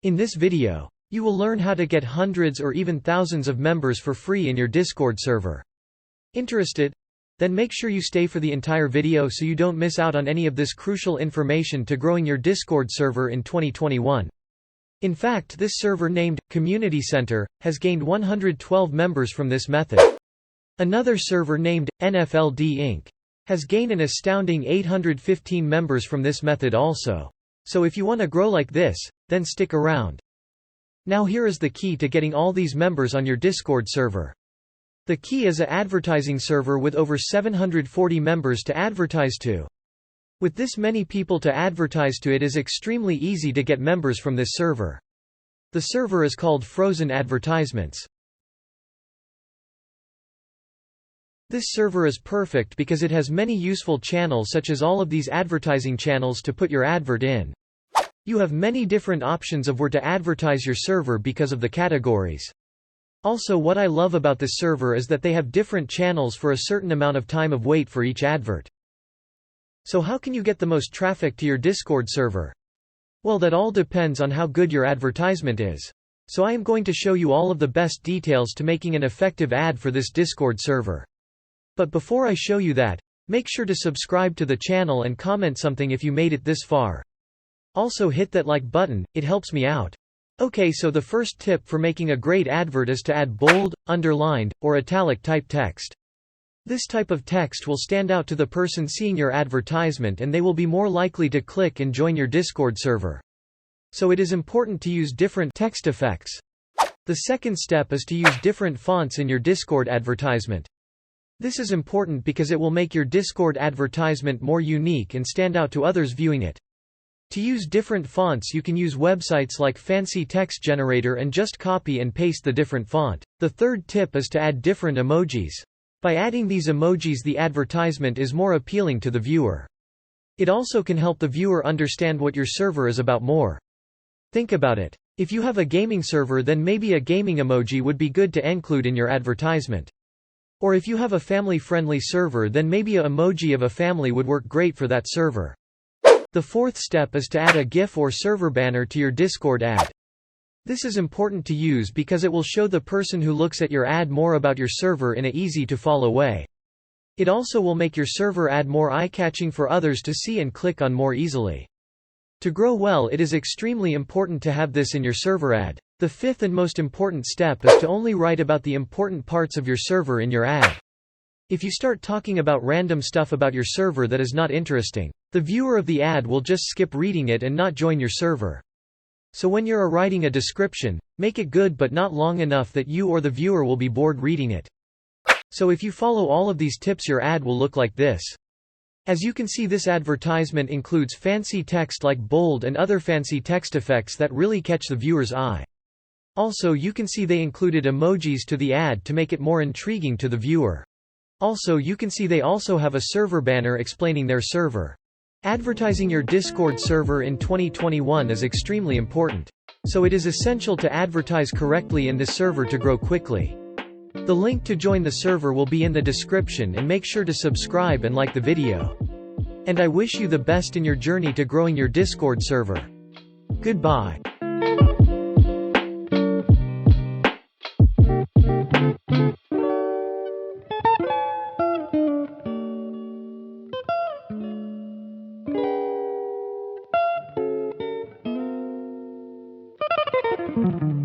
In this video, you will learn how to get hundreds or even thousands of members for free in your Discord server. Interested? Then make sure you stay for the entire video so you don't miss out on any of this crucial information to growing your Discord server in 2021. In fact, this server named Community Center has gained 112 members from this method. Another server named NFLD Inc. has gained an astounding 815 members from this method also. So if you want to grow like this, then stick around. Now here is the key to getting all these members on your Discord server. The key is an advertising server with over 740 members to advertise to. With this many people to advertise to, it is extremely easy to get members from this server. The server is called Frozen Advertisements. This server is perfect because it has many useful channels such as all of these advertising channels to put your advert in. You have many different options of where to advertise your server because of the categories. Also, what I love about this server is that they have different channels for a certain amount of time of wait for each advert. So how can you get the most traffic to your Discord server? Well, that all depends on how good your advertisement is. So I am going to show you all of the best details to making an effective ad for this Discord server. But before I show you that, make sure to subscribe to the channel and comment something if you made it this far. Also hit that like button, it helps me out. Okay, so the first tip for making a great advert is to add bold, underlined, or italic type text. This type of text will stand out to the person seeing your advertisement and they will be more likely to click and join your Discord server. So it is important to use different text effects. The second step is to use different fonts in your Discord advertisement. This is important because it will make your Discord advertisement more unique and stand out to others viewing it. To use different fonts, you can use websites like Fancy Text Generator and just copy and paste the different font. The third tip is to add different emojis. By adding these emojis, the advertisement is more appealing to the viewer. It also can help the viewer understand what your server is about more. Think about it. If you have a gaming server, then maybe a gaming emoji would be good to include in your advertisement. Or if you have a family-friendly server, then maybe an emoji of a family would work great for that server. The fourth step is to add a GIF or server banner to your Discord ad. This is important to use because it will show the person who looks at your ad more about your server in an easy-to-follow way. It also will make your server ad more eye-catching for others to see and click on more easily. To grow well, it is extremely important to have this in your server ad. The fifth and most important step is to only write about the important parts of your server in your ad. If you start talking about random stuff about your server that is not interesting, the viewer of the ad will just skip reading it and not join your server. So when you're writing a description, make it good but not long enough that you or the viewer will be bored reading it. So if you follow all of these tips, your ad will look like this. As you can see, this advertisement includes fancy text like bold and other fancy text effects that really catch the viewer's eye. Also, you can see they included emojis to the ad to make it more intriguing to the viewer. Also, you can see they also have a server banner explaining their server. Advertising your Discord server in 2021 is extremely important. So it is essential to advertise correctly in this server to grow quickly. The link to join the server will be in the description, and make sure to subscribe and like the video. And I wish you the best in your journey to growing your Discord server. Goodbye. Thank you.